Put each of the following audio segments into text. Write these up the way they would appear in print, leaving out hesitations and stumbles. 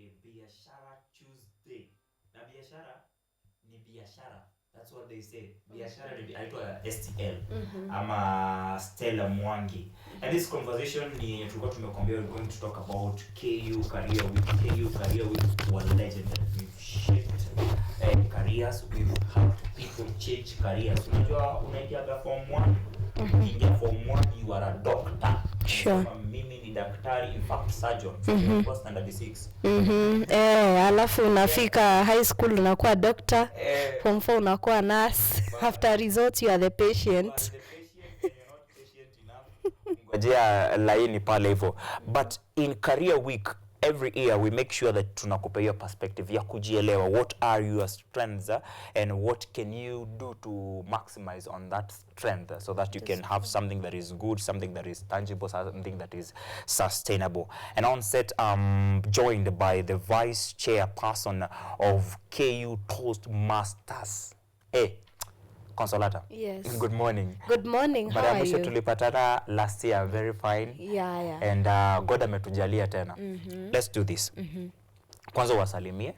ni biashara Tuesday. Na biashara ni biashara. That's what they say. Biashara ni aitwa STL. Ama Stella Mwangi. And this conversation ni tulikuwa tumekwambia we're going to talk about KU Career Week. KU Career Week was legendary. We've shaped careers. We've helped people change careers. Unajua unaingia form 1. Ukiingia form 1 you are a doctor. Sure. Mimi ni daktari, in fact surgeon. Kwa standard 6. Alafu unafika high school unakuwa doctor. Form 4 unakuwa nurse. After results you are the patient. Ngojea laini pale hivyo. But in career week every year we make sure that tunakupa hiyo perspective ya kujielewa, what are your strengths and what can you do to maximize on that strength so that you can have something that is good, something that is tangible, something that is sustainable. And on set joined by the vice chairperson of KU Toastmasters. Consolata. Yes. Good morning. Good morning. How are you? Tulipatana last year, very fine. Yeah. And God ametujalia tena. Let's do this. Kwanza wasalimie.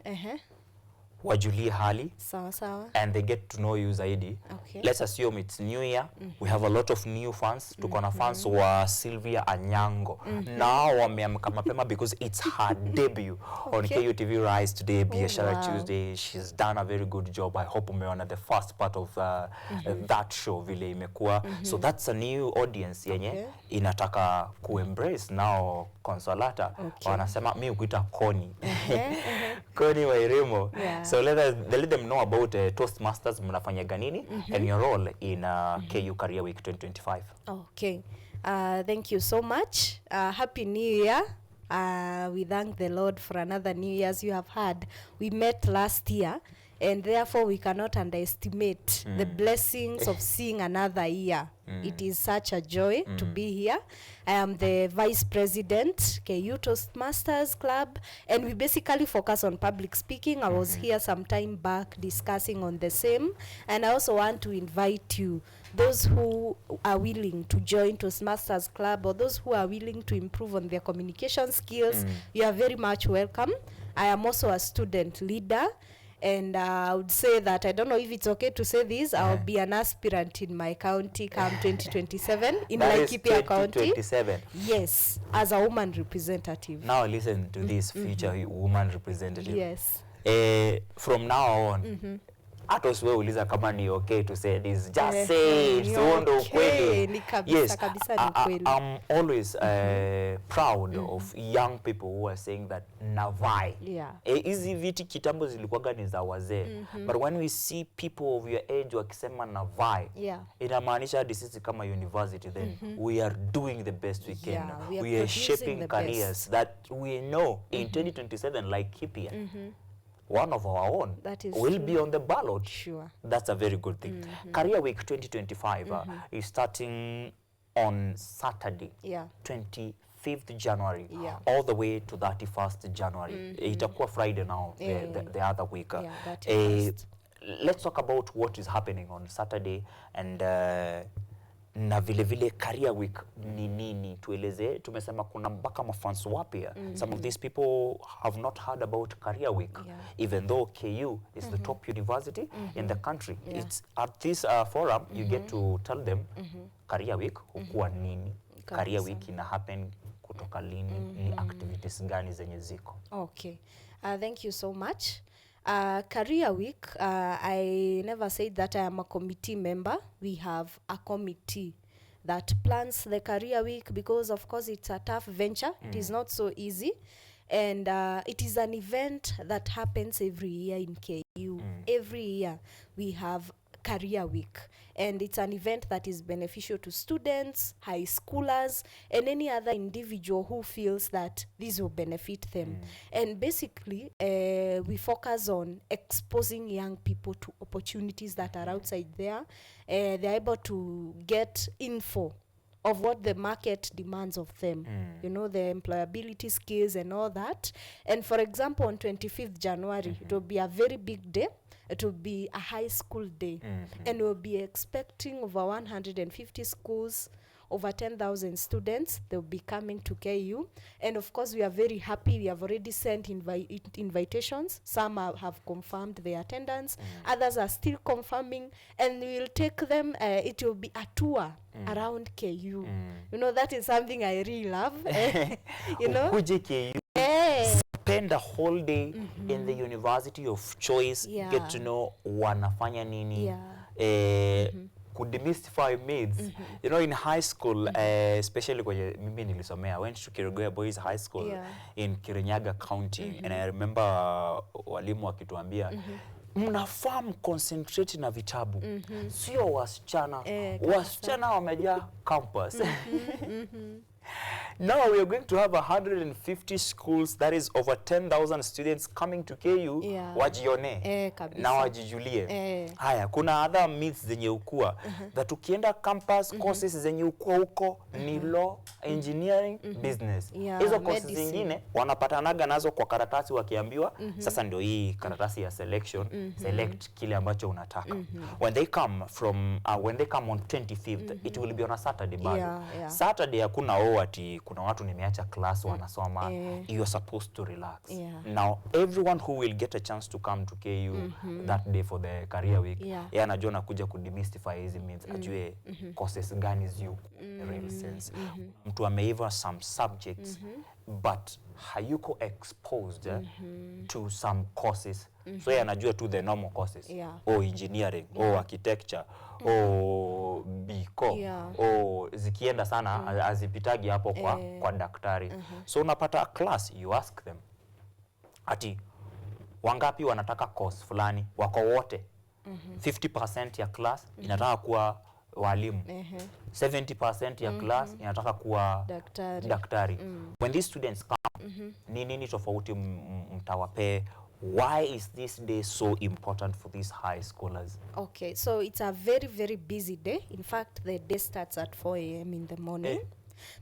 Wajulie hali. Sawa. And they get to know you zaidi. Okay. Let's assume it's new year. We have a lot of new fans. Tuko na fans wa Sylvia Anyango. Now wameamka mapema because it's her debut on KUTV Rise today, Biashara Tuesday. She's done a very good job. I hope umeona the first part of that show vile imekuwa. So that's a new audience yenye inataka ku-embrace now Consolata. Wanasema mimi ukuita Koni. Koni Wairimo. So let them know about Toastmasters mnafanyaga nini and your role in KU Career Week 2025. Okay. Thank you so much. Happy New Year. We thank the Lord for another New Year's you have had. We met last year and therefore we cannot underestimate the blessings of seeing another year. It is such a joy to be here. I am the Vice President, KU Toastmasters Club, and we basically focus on public speaking. I was here some time back discussing on the same, and I also want to invite you, those who are willing to join Toastmasters Club or those who are willing to improve on their communication skills, you are very much welcome. I am also a student leader. And I would say that, I don't know if it's okay to say this, I'll be an aspirant in my county come 2027 in Laikipia County. 2027. Yes, as a woman representative. Now listen to this future woman representative. Yes. From now on, hata usiwe uliza kama ni okay to say this, just say it, so ndo ukweli. Yes, I'm always proud of young people who are saying that navai. Hizi viti kitambo zilikuwaga ni za wazee, but when we see people of your age wakisema navai, inamaanisha hadi sisi kama university then we are doing the best we can. We are shaping careers that we know in 2027 like Kipia. One of our own will be on the ballot. Sure. That's a very good thing. Career Week 2025 is starting on Saturday, 25th January, all the way to 31st January. Itakuwa Friday now, the other week. Let's talk about what is happening on Saturday and na vile Career Week ni nini, tueleze. Tumesema kuna mpaka mafans wapya. Some of these people have not heard about Career Week, even though KU is the top university in the country. It's at this forum you get to tell them Career Week hukuwa nini, Career Week ina happen kutoka lini, ni activities gani zenye ziko. Okay, thank you so much. Career Week, I never said that I am a committee member. We have a committee that plans the Career Week because of course it's a tough venture. It is not so easy. And it is an event that happens every year in KU. Every year we have Career Week, and it's an event that is beneficial to students, high schoolers, and any other individual who feels that this will benefit them. And basically we focus on exposing young people to opportunities that are outside there. They're able to get info of what the market demands of them, you know, the employability skills and all that. And for example, on 25th January, it will be a very big day. It will be a high school day, and we'll be expecting over 150 schools over 10,000 students. They'll be coming to KU. And of course, we are very happy. We have already sent invitations. Some have confirmed their attendance. Others are still confirming. And we will take them. It will be a tour around KU. You know, that is something I really love. You know? Spend a whole day in the university of choice, get to know wanafanya nini, could demystify myths. You know, in high school, especially kwenye mimi nilisomea, I went to Kirigoya Boys High School in Kirinyaga County, and I remember walimu wakituambia mnafaa concentrate na vitabu, sio wasichana. Wasichana wamejaa campus. Now we are going to have 150 schools, that is over 10,000 students coming to KU. Wajione na wajijulie. Haya, kuna other myths zenye ukua that ukienda campus courses zenye ukua huko ni law, engineering, business. Hizo courses zingine wanapatanaga nazo kwa karatasi wakiambiwa sasa ndio hii karatasi ya selection, select kile ambacho unataka. When they come on 25th, it will be on a Saturday bado. Saturday hakuna ati kuna watu nimeacha class wanasoma. You are supposed to relax. Now everyone who will get a chance to come to KU that day for the career week, yeye anajua nakuja kudemystify hizi myths, ajue courses gani zio real sense. Mtu ameiva some subjects but hayuko exposed to some courses. So yeye anajua tu the normal courses. Engineering, architecture, biko, zikienda sana azipitagi hapo kwa daktari. So unapata class, you ask them, ati wangapi wanataka course fulani, wako wote. 50% ya class inataka kuwa walimu. 70% ya class inataka kuwa daktari. When these students come, ni nini tofauti mtawape? Why is this day so important for these high schoolers? Okay, so it's a very, very busy day. In fact, the day starts at 4 a.m. in the morning.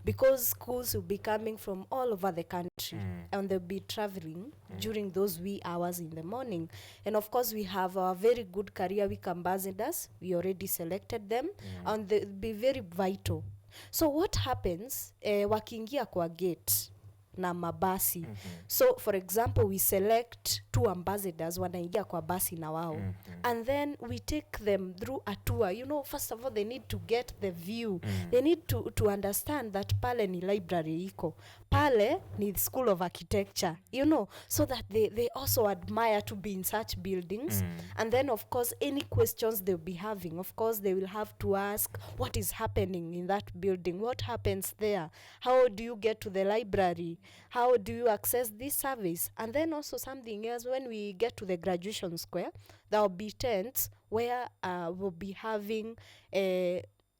Because schools will be coming from all over the country and they'll be traveling during those wee hours in the morning. And of course, we have our very good Career Week ambassadors. We already selected them and they'll be very vital. So what happens, wakiingia kwa gate na mabasi. So for example, we select 2 ambassadors wanaingia kwa basi na wao. And then we take them through a tour. You know, first of all, they need to get the view. They need to understand that pale ni library iko. Pale ni School of Architecture, you know, so that they also admire to be in such buildings. And then, of course, any questions they'll be having, of course, they will have to ask what is happening in that building, what happens there, how do you get to the library, how do you access this service. And then also something else, when we get to the graduation square, there will be tents where we'll be having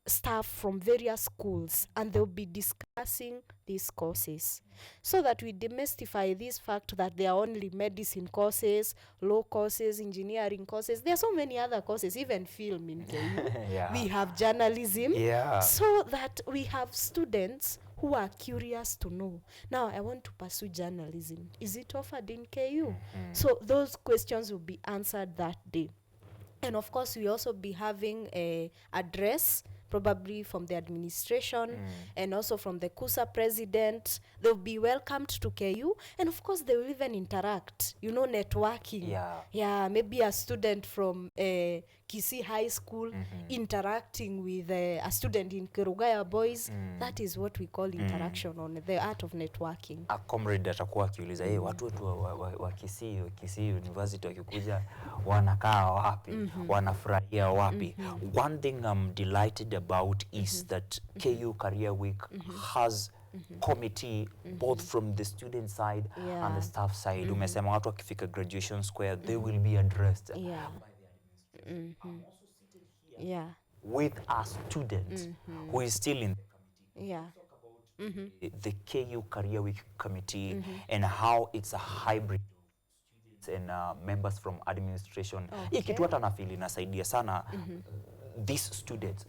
staff from various schools and they'll be discussing these courses so that we demystify this fact that there are only medicine courses, law courses, engineering courses. There are so many other courses, even film in KU. We have journalism, so that we have students who are curious to know, now I want to pursue journalism. Is it offered in KU? So those questions will be answered that day. And of course, we also be having a address, probably from the administration and also from the KUSA president. They'll be welcomed to KU. And of course, they will even interact, you know, networking. Maybe a student from Kisii High School interacting with a student in Kirugaya Boys. That is what we call interaction on the art of networking. A comrade atakuwa akiuliza, watu wetu wa Kisii University wakikuja wanakaa wapi, wanafurahia wapi. One thing I'm delighted about is that KU Career Week has committee both from the student side and the staff side. Umesema watu wakifika graduation square, they will be addressed by the administration. I'm also seated here with a student who is still in the committee. Talk about the KU Career Week committee and how it's a hybrid of students and members from administration. Hii kitu hata nafili inasaidia sana. these students,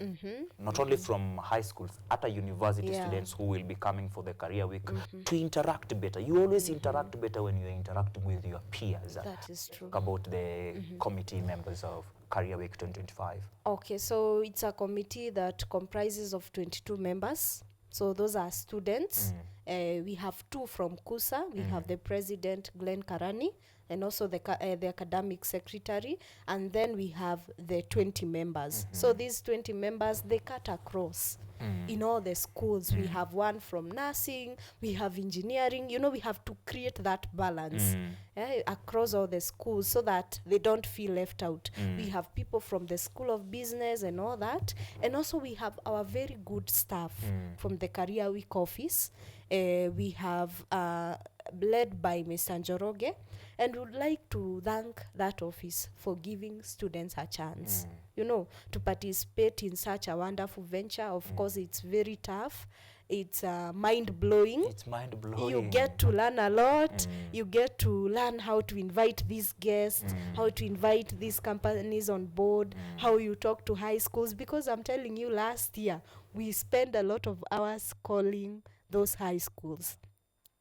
not only from high schools, at university students who will be coming for the career week, to interact better. You always interact better when you're interacting with your peers. That is true. About the committee members of Career Week 2025. Okay, so it's a committee that comprises of 22 members. So those are students. We have 2 from KUSA. We have the president, Glenn Karani, and also the academic secretary. And then we have the 20 members. So these 20 members, they cut across in all the schools. We have one from nursing, we have engineering. You know, we have to create that balance across all the schools so that they don't feel left out. We have people from the School of Business and all that. And also we have our very good staff from the Career Week office. We have led by Mr. Njoroge, and would like to thank that office for giving students a chance, you know, to participate in such a wonderful venture. Of course, it's very tough. It's mind-blowing. It's mind-blowing. You get to learn a lot. You get to learn how to invite these guests, how to invite these companies on board, how you talk to high schools. Because I'm telling you, last year, we spent a lot of hours calling those high schools,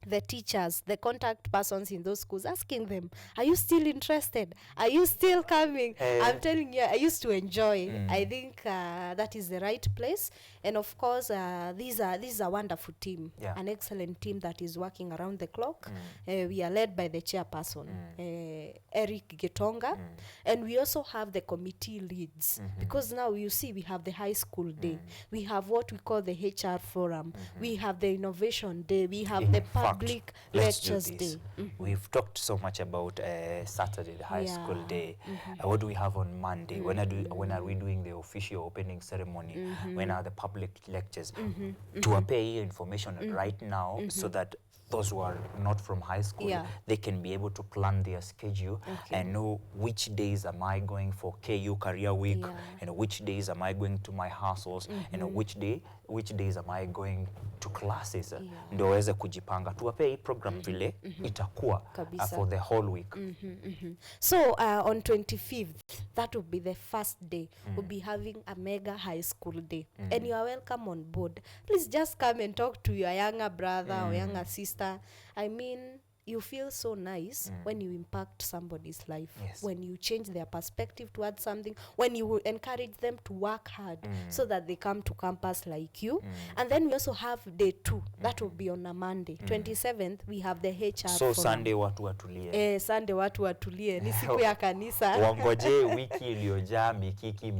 the teachers, the contact persons in those schools, asking them, are you still interested? Are you still coming? I'm telling you, I used to enjoy. I think that is the right place. And of course, this is a wonderful team, an excellent team that is working around the clock. We are led by the chairperson, Eric Getonga. And we also have the committee leads. Because now you see, we have the high school day. We have what we call the HR forum. We have the innovation day. We have the public lectures day. We've talked so much about Saturday, the high school day. What do we have on Monday? When are we doing the official opening ceremony? When are the public lectures? To appear information right now so that those who are not from high school, they can be able to plan their schedule and know which days am I going for KU Career Week, and which days am I going to my hustles, and which days am I going to classes. Ndio waweze kujipanga. Tuwape hii program vile itakuwa for the whole week. So on 25th, that will be the first day. We'll be having a mega high school day. And you are welcome on board. Please just come and talk to your younger brother or younger sister. I mean, you feel so nice when you impact somebody's life, when you change their perspective towards something, when you encourage them to work hard so that they come to campus like you. And then we also have day 2. That will be on a Monday. 27th, we have the HR So forum. Sunday watu watulie. Sunday watu watulie. Ni siku ya kanisa. Wangoje wiki iliyojaa mikiki.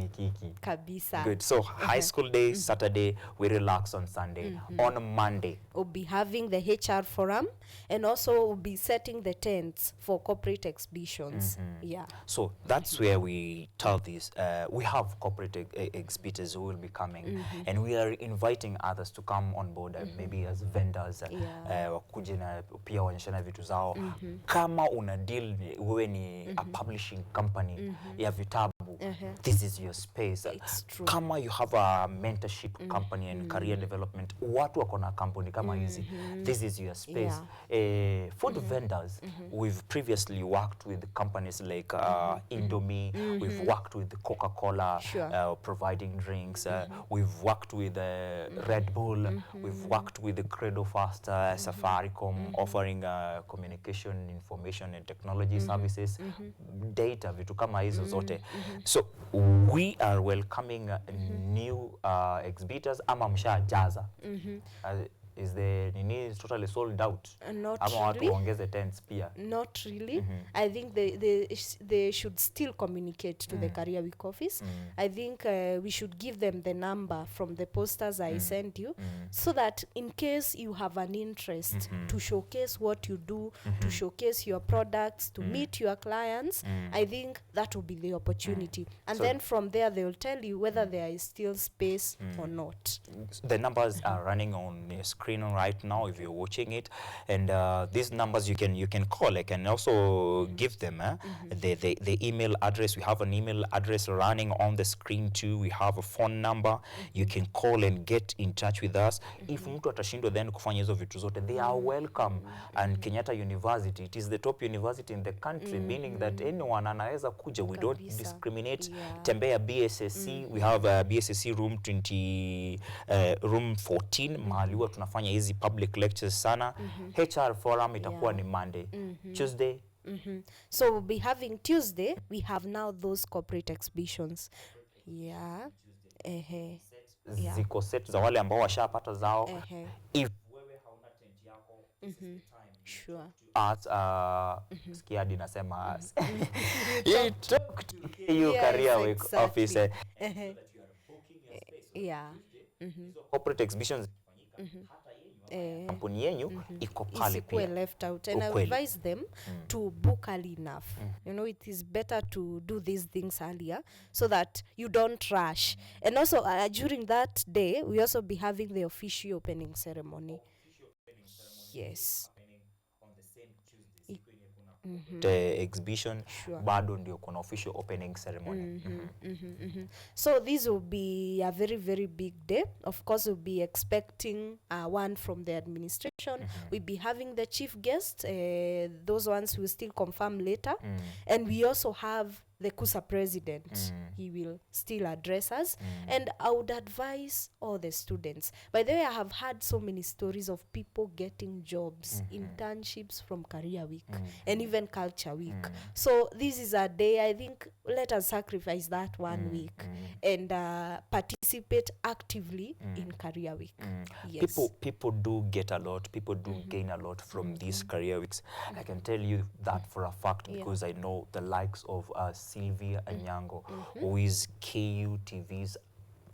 Kabisa. Good. So high school day, Saturday, we relax on Sunday. On Monday, we'll be having the HR forum, and also we'll be setting the tents for corporate exhibitions. So that's where we tell this. We have corporate exhibitors who will be coming, and we are inviting others to come on board, maybe as vendors, wakuje na pia waonyeshana vitu zao. Kama una deal wewe ni a publishing company ya vitabu, this is your space. It's true. Kama you have a mentorship company and career development, watu wako na company kama hizi, this is your space. Food vendors, we've previously worked with companies like Indomie, we've worked with Coca-Cola, providing drinks, we've worked with Red Bull, we've worked with the Credo Fast, Safaricom, offering communication, information and technology services, data, vitu kama hizo zote. So we are welcoming new exhibitors. Ama mshajaza. Is the nini totally sold out? Not Ama watu really. waongeze tents pia? Not really. I think they should still communicate to the Career Week office. I think we should give them the number from the posters I sent you, so that in case you have an interest to showcase what you do, to showcase your products, to meet your clients, I think that will be the opportunity. And so then from there they will tell you whether there is still space or not. The numbers are running on your screen. screen right now if you're watching it, and these numbers you can call. I can also give them the email address. We have an email address running on the screen too. We have a phone number. You can call and get in touch with us. If mtu atashindwa then kufanya hizo vitu zote, they are welcome. And Kenyatta University, it is the top university in the country, meaning that anyone anaweza kuja. We don't discriminate. Tembea BSSC, we have BSSC room 14, mahali huwa tunafanya hizi public lectures sana. HR forum itakuwa ni Monday, Tuesday. So we'll be having Tuesday, we have now those corporate exhibitions. Ziko set za wale ambao washapata zao. If wewe hauna tent yako, this is the time. Sure. At Skiadi nasema you talk to KU Career Week office that you are booking your space. So corporate exhibitions hata yenyu kampuni yenyu iko pale pia left out, and I advise them to book early enough. You know, it is better to do these things earlier so that you don't rush. And also during that day we also be having the official opening ceremony. Yes. On the same Tuesday, the exhibition, bado ndio kuna official opening ceremony. So this will be a very, very big day. Of course, we'll be expecting one from the administration. We'll be having the chief guest. Those ones will still confirm later. And we also have the KUSA president. He will still address us. And I would advise all the students. By the way, I have had so many stories of people getting jobs, internships from Career Week, and even Culture Week. So this is a day, I think, let us sacrifice that 1 week and participate actively in Career Week. Yes. People do get a lot. People do gain a lot from these Career Weeks. I can tell you that for a fact because I know the likes of Sylvia Anyango, who is KUTV's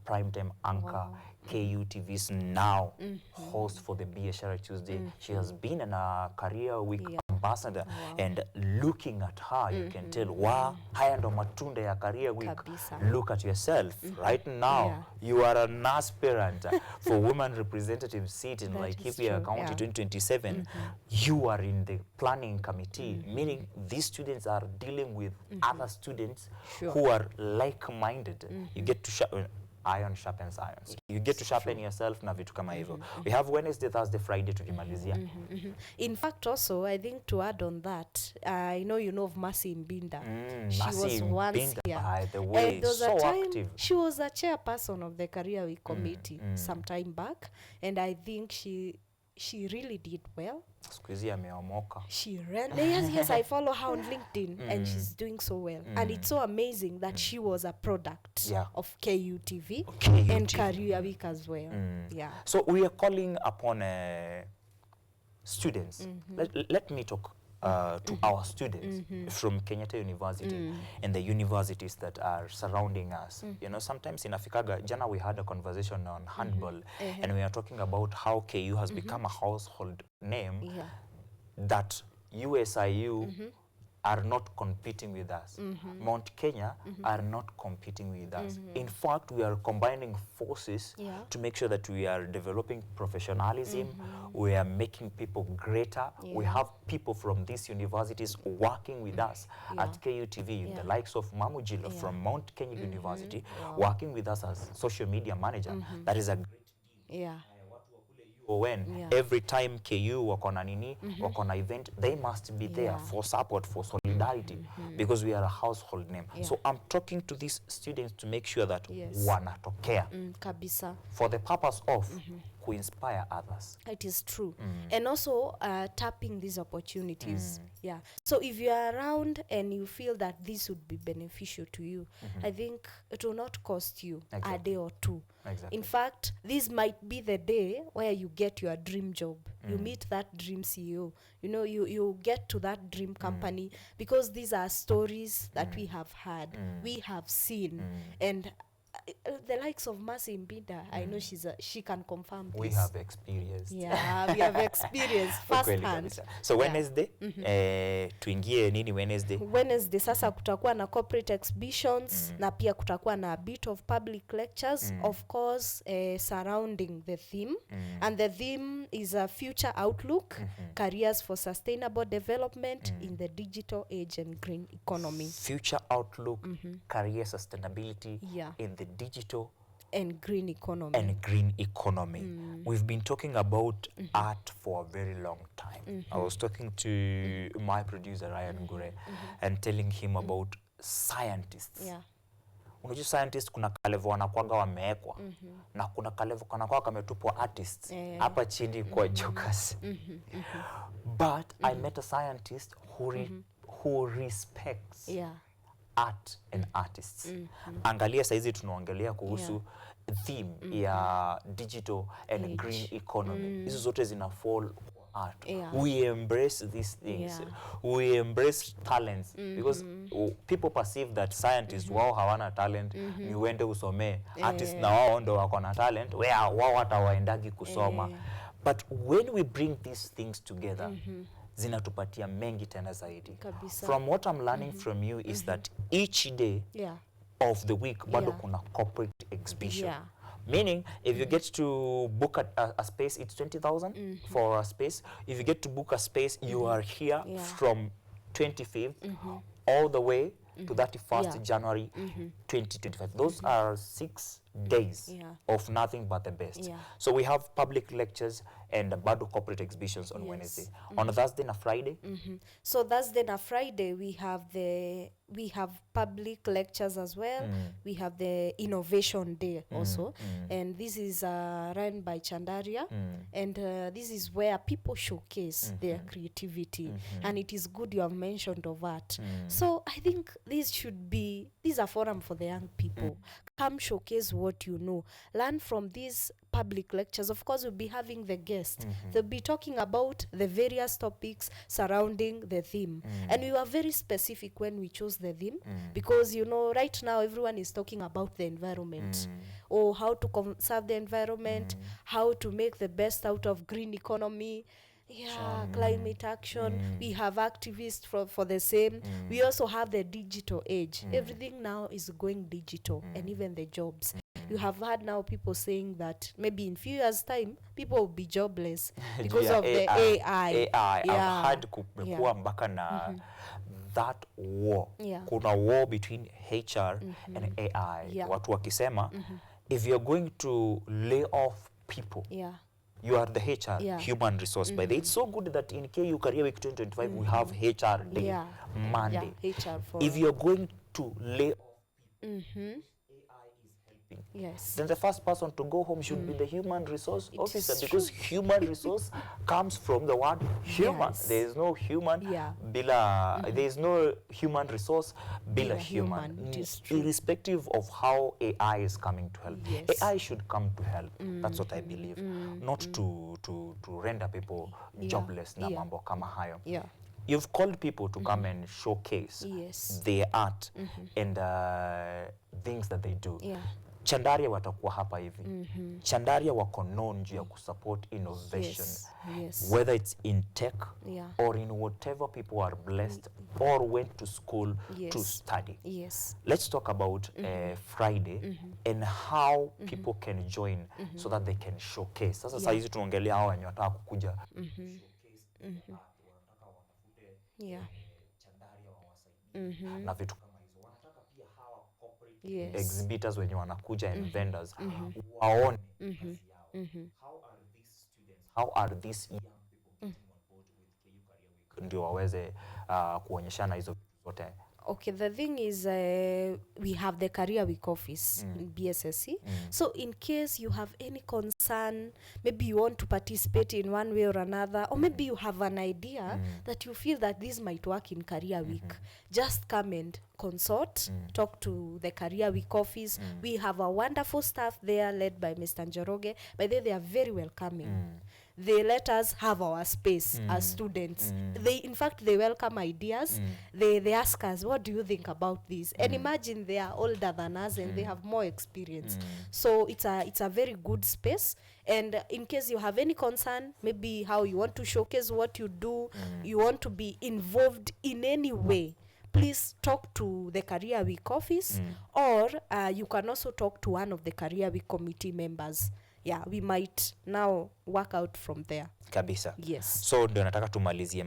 primetime anchor, KUTV's now host for the Biashara Tuesday. She has been in a Career Week ambassador, and looking at her, you can tell, wow, haya ndo matunda ya Career Week. Look at yourself. Right now, you are an aspirant for women representative seat in Laikipia County 2027. You are in the planning committee, meaning these students are dealing with other students who are like-minded. You get to iron sharpens irons. You get to sharpen yourself na vitu kama hivyo. We have Wednesday, Thursday, Friday tukimalizia. In fact, also, I think to add on that, I know you know of Mercy Mbinda. She was once here. By the way, so active. She was a chairperson of the Career Week committee some time back, and I think she really did well. Squeezy ameomoka. She ran. Yes, I follow her on LinkedIn, and she's doing so well. And it's so amazing that she was a product of KUTV and Career Week as well. So we are calling upon students. Let me talk to our students from Kenyatta University and the universities that are surrounding us. You know, sometimes in Africa, Jana we had a conversation on handball, and we are talking about how KU has become a household name, that USIU are not competing with us. Mount Kenya are not competing with us. In fact, we are combining forces to make sure that we are developing professionalism, we are making people greater. We have people from these universities working with us at KUTV, the likes of Mamujilo from Mount Kenya University, working with us as social media manager. That is a great deal. When every time KU wakona nini, wakona event, they must be there for support, for solidarity, because we are a household name. So I'm talking to these students to make sure that wanatokea kabisa, for the purpose of who inspire others. It is true. And also tapping these opportunities. So if you are around and you feel that this would be beneficial to you, I think it will not cost you a day or two. In fact, this might be the day where you get your dream job. You meet that dream CEO. You know, you get to that dream company, because these are stories that we have had, we have seen, and the likes of Mercy Mbida, I know she can confirm this. We have experienced. Yeah, we have experienced firsthand. So Wednesday, tuingie nini Wednesday? Wednesday sasa kutakuwa na corporate exhibitions na pia kutakuwa na a bit of public lectures, of course, surrounding the theme. And the theme is a future outlook, careers for sustainable development in the digital age and green economy. Future outlook, career sustainability in the digital and green economy. We've been talking about art for a very long time. I was talking to my producer Ryan Gure and telling him about scientists. Unajua scientists kuna kalevo wanakuanga wameekwa na kuna kalevo kanakuwa kametupwa artists hapa chini kwa jokers. But I met a scientist who respects art and artists. Angalia saizi tunaongelea kuhusu theme ya digital and green economy. Hizo zote zina fall art. We embrace these things. We embrace talents because people perceive that scientists wao hawana talent, ni uende usome. Artists na wao ndo wako na talent, wao hata waendagi kusoma. But when we bring these things together, zinatupatia mengi tena zaidi. Kabisa. From what I'm learning from you is that each day of the week bado kuna corporate exhibition. Meaning, if you get to book a space, it's 20,000 for a space. If you get to book a space, you are here from 25th all the way to 31st January 2025. Those are 6 days of nothing but the best. So we have public lectures and bado corporate exhibitions on Wednesday. On Thursday and Friday? So Thursday and Friday we have public lectures as well. We have the innovation day also, and this is run by Chandaria, and this is where people showcase their creativity, and it is good you have mentioned of art. So I think this is a forum for the young people. Come showcase what you know, learn from these public lectures. Of course, we'll be having the guest. They'll be talking about the various topics surrounding the theme. And we were very specific when we chose the theme because, you know, right now everyone is talking about the environment or how to conserve the environment, how to make the best out of green economy. Climate action. We have activists for the same. We also have the digital age. Everything now is going digital, and even the jobs. You have heard now people saying that maybe in few years time people will be jobless because of the AI. I've heard kumekuwa mpaka na that war. Kuna war between HR and AI. Watu wakisema if you're going to lay off people, you are the HR, human resource. By the way, it's so good that in KU Career Week 2025 we have HR Day, Monday. HR if you're going to lay off people, AI is helping. Then the first person to go home should be the human resource officer, because human resource comes from the word human. There is no human bila, there is no human resource bila human. Irrespective of how AI is coming to help. AI should come to help. That's what I believe. Not to render people jobless na mambo kama hayo. You've called people to come and showcase their art and things that they do. Chandaria watakuwa hapa hivi. Chandaria wako known juu ya kusupport innovation. Whether it's in tech or in whatever people are blessed or went to school to study. Let's talk about Friday and how people can join so that they can showcase. Sasa saa hizi tunaongelea hao wenye wataka kukuja showcase. Chandaria wawasaidie na vitu kama hizo. Wanataka pia hawa corporate exhibitors wenye wanakuja and vendors waone kazi yao. How are these young people getting on board with KU Career Week ndio waweze kuonyeshana hizo vitu zote? Okay, the thing is we have the Career Week office in BSSC. So in case you have any concern, maybe you want to participate in one way or another, or maybe you have an idea that you feel that this might work in Career Week, just come and consult, talk to the Career Week office. We have a wonderful staff there led by Mr. Njoroge. By the way, they are very welcoming. they let us have our space as students. They, in fact, they welcome ideas. They ask us, what do you think about this? And imagine they are older than us and they have more experience. So it's a very good space. And in case you have any concern, maybe how you want to showcase what you do, you want to be involved in any way, please talk to the Career Week office, or you can also talk to one of the Career Week committee members. Yeah, we might now work out from there. Kabisa. Yes. So ndio nataka tumalizie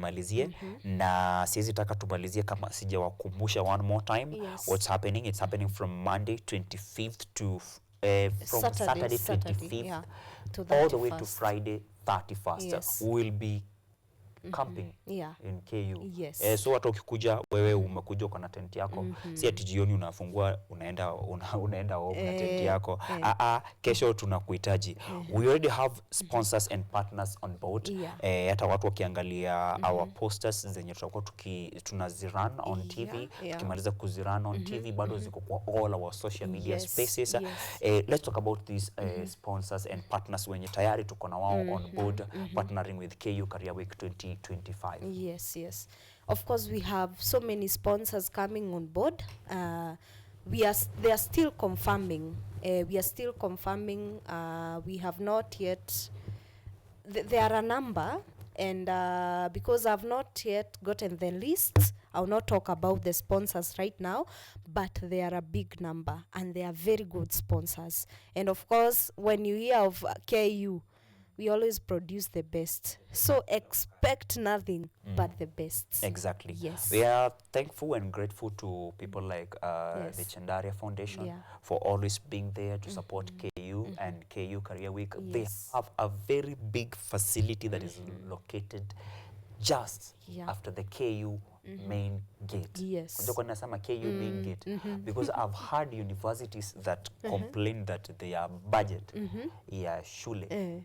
na siwezi taka tumalizie kama sijawakumbusha one more time what's happening. It's happening from Monday 25th to from Saturday 25th to all the way to Friday 31st. Yes. We'll be camping in KU. Yes. So hata ukikuja wewe umekuja uko na tent yako, si ati jioni unafungua unaenda home na tent yako. Kesho tunakuhitaji. We already have sponsors and partners on board. Hata watu wakiangalia our posters zenye tutakuwa tunazirun on TV, tukimaliza kuzirun on TV bado ziko kwa all our social media spaces. Let's talk about these sponsors and partners wenye tayari tuko na wao on board partnering with KU Career Week 2025. Yes. Of course, we have so many sponsors coming on board. They are still confirming. We have not yet. There are a number, and because I've not yet gotten the list, I'll not talk about the sponsors right now, but they are a big number, and they are very good sponsors. And of course, when you hear of KU, we always produce the best. So expect nothing but the best. Exactly. Yes. We are thankful and grateful to people like the Chandaria Foundation for always being there to support KU and KU Career Week. They have a very big facility that is located just after the KU main gate. Yes. Kwa nasema KU main gate because I've heard universities that complain that their budget ya shule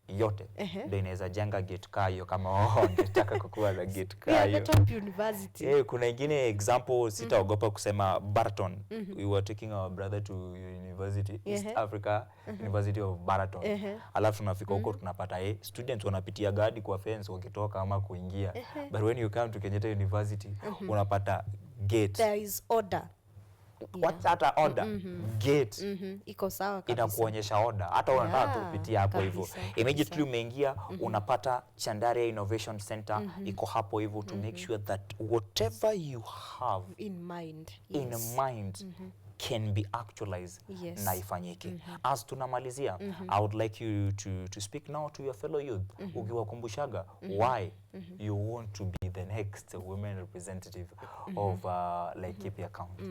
yote ndio inaweza jenga gate kayo kama wangetaka kukuwa na gate kayo. The top university. Kuna ingine example sitaogopa kusema Baraton. We were taking our brother to university, East Africa University of Baraton. Alafu tunafika huko tunapata students wanapitia gadi kwa fence wakitoka ama kuingia. But when you come to Kenyatta University unapata gate. There is order. What's that order? Gate. Iko sawa kabisa. Inakuonyesha order. Hata unataka tupitie hapo hivyo. Immediately umeingia unapata Chandaria Innovation Center iko hapo hivyo to make sure that whatever you have in mind can be actualized na ifanyike. As tunamalizia, I would like you to speak now to your fellow youth. Ukiwakumbushaga why you want to be the next women representative of Laikipia County.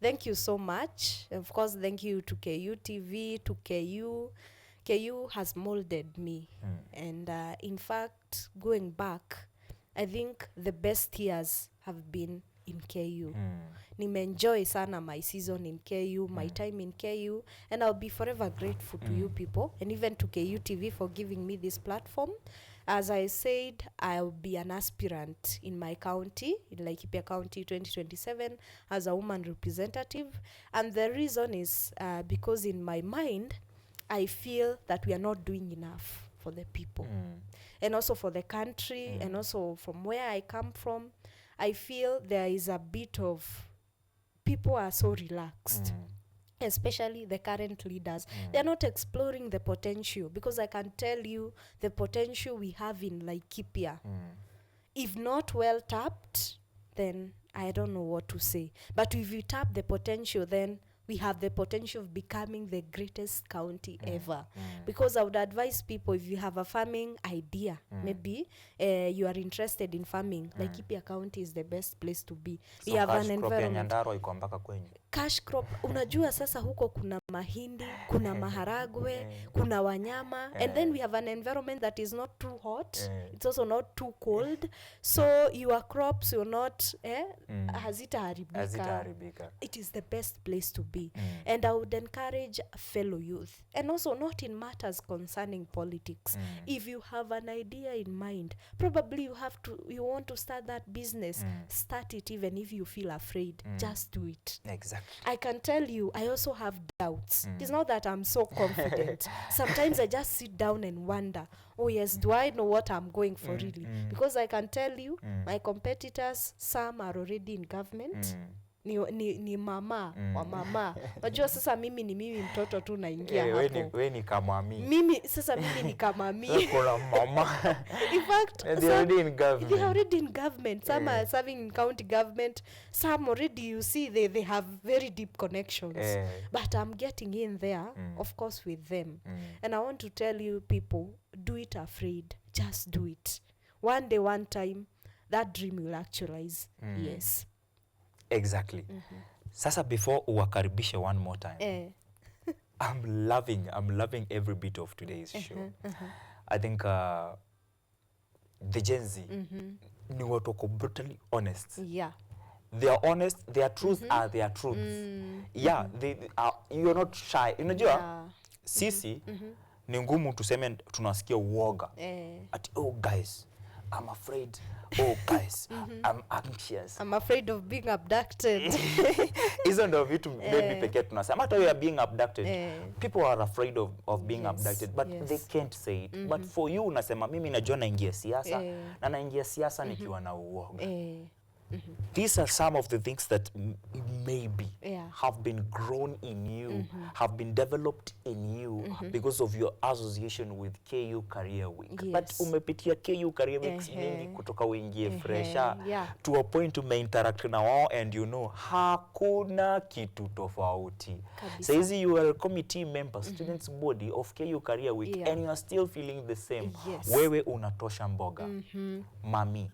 Thank you so much. Of course, thank you to KUTV, to KU. KU has molded me. And in fact, going back, I think the best years have been in KU. Nimeenjoy sana my season in KU, my time in KU, and I'll be forever grateful to you people, and even to KUTV for giving me this platform. As I said, I'll be an aspirant in my county, in Laikipia County 2027, as a woman representative. And the reason is because in my mind, I feel that we are not doing enough for the people. And also for the country, and also from where I come from, I feel there is a bit of people are so relaxed. Especially the current leaders. They're not exploring the potential, because I can tell you the potential we have in Laikipia. If not well tapped, then I don't know what to say. But if you tap the potential, then we have the potential of becoming the greatest county ever. Because I would advise people, if you have a farming idea, maybe you are interested in farming, Laikipia County is the best place to be. So we have an environment. Cash crop, unajua sasa huko kuna mahindi, kuna maharagwe, kuna wanyama, and then we have an environment that is not too hot, it's also not too cold, so your crops will not hazitaharibika. It is the best place to be. And I would encourage fellow youth, and also not in matters concerning politics. If you have an idea in mind, probably you want to start that business, start it even if you feel afraid. Just do it. Exactly. Exactly. I can tell you, I also have doubts. It's not that I'm so confident. Sometimes I just sit down and wonder, oh yes, do I know what I'm going for really? Because I can tell you, my competitors, some are already in government. Ni mama wa mama. Wajua sasa mimi ni mimi mtoto tu naingia hapo. We ni kama mimi. Mimi ni kama mimi. Kuna mama. In fact, they're already in government. They're already in government. Some are serving in county government. Some already, you see, they have very deep connections. But I'm getting in there, of course, with them. And I want to tell you people, do it afraid. Just do it. One day, one time, that dream will actualize. Yes. Exactly. Sasa before uwakaribishe one more time. I'm loving every bit of today's show. I think the Gen Z ni watu wako brutally honest. Yeah. They are honest, their truths are their truths. Yeah, they are, you're not shy. Unajua sisi ni ngumu tuseme tunasikia uoga. At oh guys, I'm afraid. Oh guys, I'm anxious. I'm afraid of being abducted. Hizo ndio vitu maybe pekee tunasema. Hata we are being abducted. People are afraid of being abducted, but they can't say it. But for you unasema mimi najua naingia siasa na naingia siasa nikiwa na uoga. These are some of the things that maybe have been grown in you, have been developed in you because of your association with KU Career Week. But umepitia KU Career Week mingi kutoka uingie fresha to a point umeinteract na wao and you know hakuna kitu tofauti. Saizi you are a committee member, students body of KU Career Week and you are still feeling the same. Wewe unatosha mboga. Mami,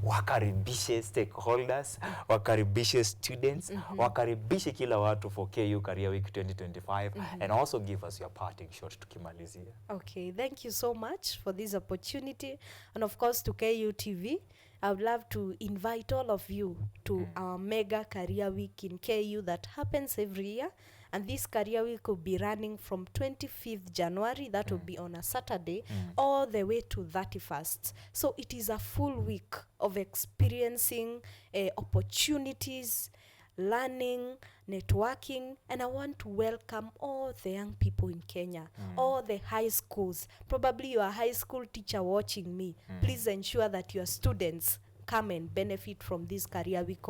wakaribishe stakeholders, wakaribishe students, wakaribishe kila watu for KU Career Week 2025 and also give us your parting shot tukimalizia. Okay, thank you so much for this opportunity and of course to KUTV. I would love to invite all of you to our mega career week in KU that happens every year. And this career week will be running from 25th January, that will be on a Saturday, all the way to 31st. So it is a full week of experiencing opportunities, learning, networking, and I want to welcome all the young people in Kenya, all the high schools. Probably you are a high school teacher watching me. Please ensure that your students come and benefit from this career week,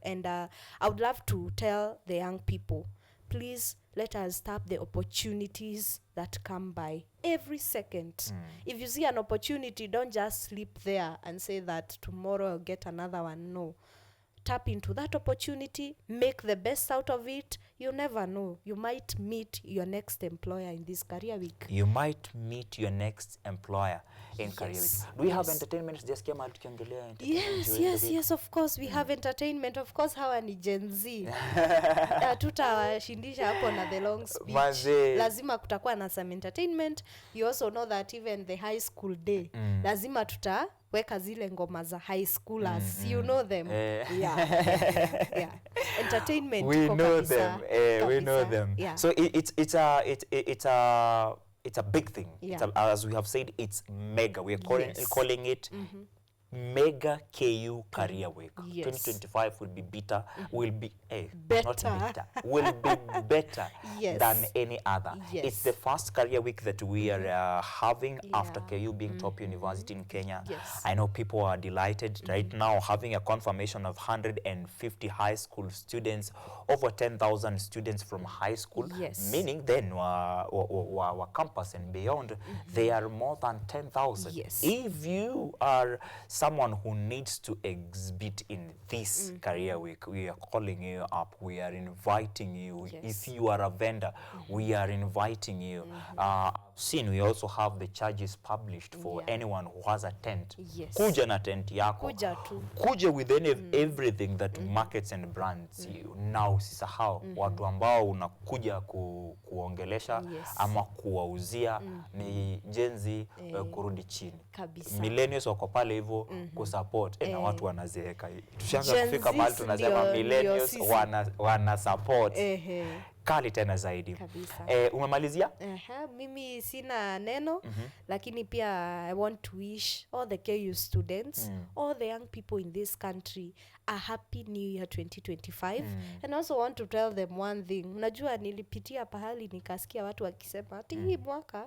and I would love to tell the young people, please let us tap the opportunities that come by every second. If you see an opportunity, don't just sleep there and say that tomorrow I'll get another one. No. Tap into that opportunity, make the best out of it. You never know. You might meet your next employer in this career week. You might meet your next employer in career week. Do we have entertainment? Just came out tukiongelea entertainment. Yes, of course we have entertainment. Of course hawa ni Gen Z. Tutawashindisha hapo na the long speech. Lazima kutakuwa na some entertainment. You also know that even the high school day, lazima tutaweka zile ngoma za high schoolers. You know them. Yeah. Entertainment. We know them. We know them. Yeah. So it's a big thing. Yeah. As we have said, it's mega. We are calling it Mega KU Career Week. 2025 will be better. Will be will be better than any other. It's the first career week that we are having after KU being top university in Kenya. I know people are delighted right now, having a confirmation of 150 high school students, over 10,000 students from high school, meaning then our campus and beyond, they are more than 10,000. If you are someone who needs to exhibit in this career week, we are calling you up. We are inviting you. If you are a vendor, we are inviting you. We also have the charges published for anyone who has a tent. Kuja na tent yako. Kuja with everything that markets and brands you. Now usisahau watu ambao unakuja kuongelesha ama kuwauzia ni Gen Z kurudi chini. Millennials wako pale hivyo kusupport na watu wanazeeka. Tushaanza kufika mahali tunasema millennials wana support. kali tena zaidi. Umemalizia? Mimi sina neno, lakini pia I want to wish all the KU students, all the young people in this country a happy new year 2025. And I also want to tell them one thing. Unajua nilipitia pahali nikasikia watu wakisema ati hii mwaka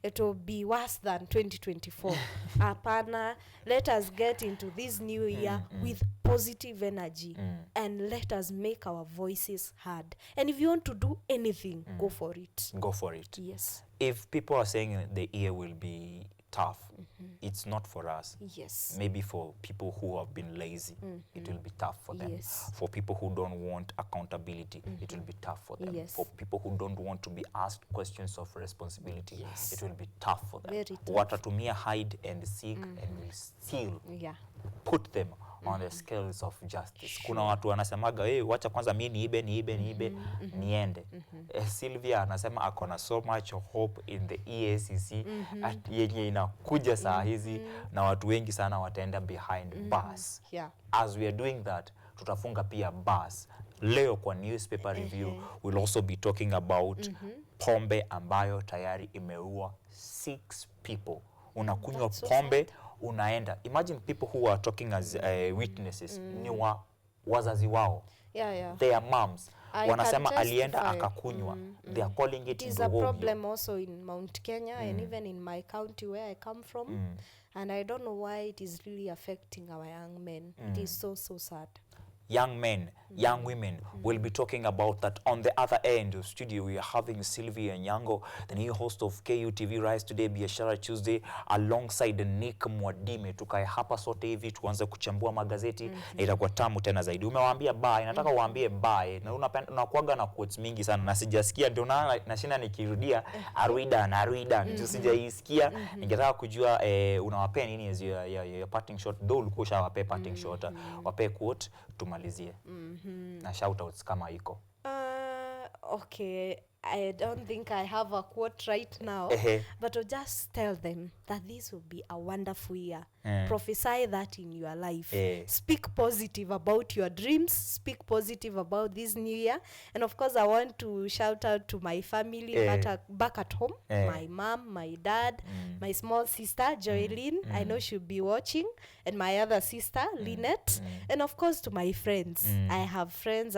it will be worse than 2024. Hapana, let us get into this new year with positive energy and let us make our voices heard. And if you want to do anything, go for it. Go for it. Yes. If people are saying the year will be tough, it's not for us. Yes. Maybe for people who have been lazy, it will be tough for them. Yes. For people who don't want accountability, it will be tough for them. Yes. For people who don't want to be asked questions of responsibility, yes, it will be tough for them. Very tough. Watatumia hide and seek and will still put them on the scales of justice. Sure. Kuna watu wanasemaga, wacha kwanza mimi niibe, niende. Sylvia anasema akona so much hope in the EACC yenye inakuja saa hizi na watu wengi sana wataenda behind bars. As we are doing that, tutafunga pia bars. Leo kwa newspaper review, we'll also be talking about pombe ambayo tayari imeua 6 people. Unakunywa pombe, unaenda. Imagine people who are talking as witnesses, ni wazazi wao. Their moms. Wanasema alienda akakunywa. They are calling it is a problem also in Mount Kenya and even in my county where I come from. And I don't know why it is really affecting our young men. It is so sad. Young men, young women, we'll be talking about that. On the other end of studio, we are having Sylvia Nyango, the new host of KUTV Rise Today, Biashara Tuesday, alongside Nick Mwadime. Tukae hapa sote hivi, tuanze kuchambua magazeti, itakuwa tamu tena zaidi. Umewaambia bye, nataka uambie bye. Na unakuaga na quotes mingi sana, na sijasikia, ndio nashinda nikirudia, Arwida, sijaisikia. Ningetaka kujua unawapea nini as your parting shot, though ulikuwa ushawapea parting shot, wapea quote, tumalizie. Na shoutouts kama iko. Okay, I don't think I have a quote right now, but I'll just tell them that this will be a wonderful year. Prophesy that in your life. Speak positive about your dreams. Speak positive about this new year. And of course, I want to shout out to my family back at home. My mom, my dad, my small sister, Joylene. I know she'll be watching. And my other sister, Lynette. And of course, to my friends. I have friends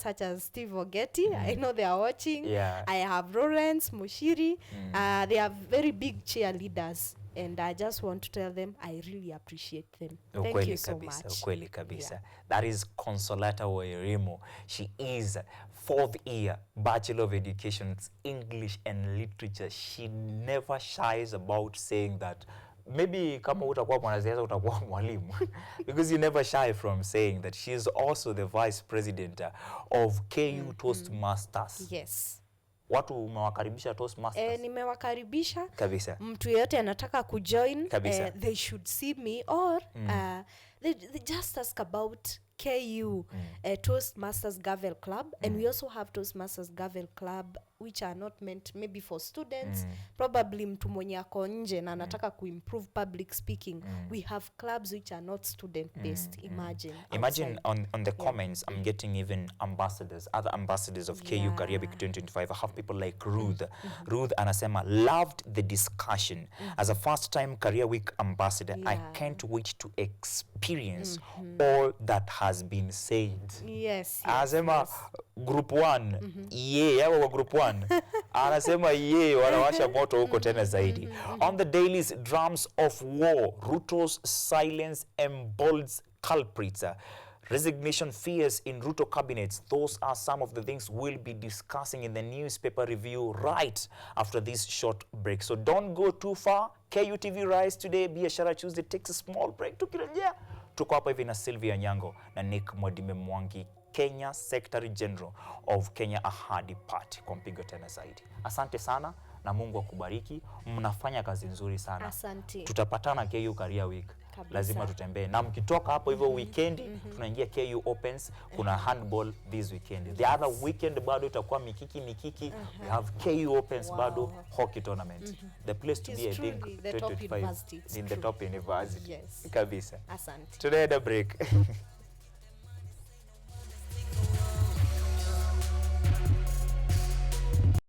such as Steve Ogeti. I know they are watching. I have Lawrence, Mushiri. They are very big cheerleaders. And I just want to tell them I really appreciate them. Thank you so much. Ukweli kabisa. That is Consolata Wairimo. She is 4th year Bachelor of Education, English and Literature. She never shies about saying that. Maybe kama utakuwa mwanasiasa utakuwa mwalimu. Because you never shy from saying that she is also the vice president of KU Toastmasters. Yes. Watu umewakaribisha Toastmasters? Nimewakaribisha. Kabisa. Mtu yeyote anataka kujoin, they should see me or they just ask about KU Toastmasters Gavel Club. And we also have Toastmasters Gavel Club which are not meant maybe for students. Probably mtu mwenye ako nje na anataka kuimprove public speaking. We have clubs which are not student based. Imagine on the comments, I'm getting even ambassadors, other ambassadors of KU Career Week 2025. I have people like Ruth. Ruth anasema, loved the discussion. As a first time Career Week ambassador, I can't wait to experience all that has been said. Anasema group 1, yawa group 1. Anasema wanawasha moto huko tena zaidi. On the dailies, drums of war, Ruto's silence emboldens culprits. Resignation fears in Ruto cabinets. Those are some of the things we'll be discussing in the newspaper review right after this short break. So don't go too far. KUTV Rise Today, Biashara Tuesday takes a small break. Tukirejea, tuko hapa hivi na Sylvia Nyango na Nick Mwadime Mwangi, Kenya Secretary General of Kenya Ahadi Party, kwa mpigo tena zaidi. Asante sana na Mungu akubariki. Mnafanya kazi nzuri sana. Asante. Tutapatana KU Career Week. Kabisa. Lazima tutembee. Na mkitoka hapo hivyo weekend, tunaingia KU Opens, kuna handball this weekend. The other weekend bado itakuwa mikiki. We have KU Opens bado, hockey tournament. The place to be, I think, the top university. In the top university. Yes. Kabisa. Asante. Tunaenda break.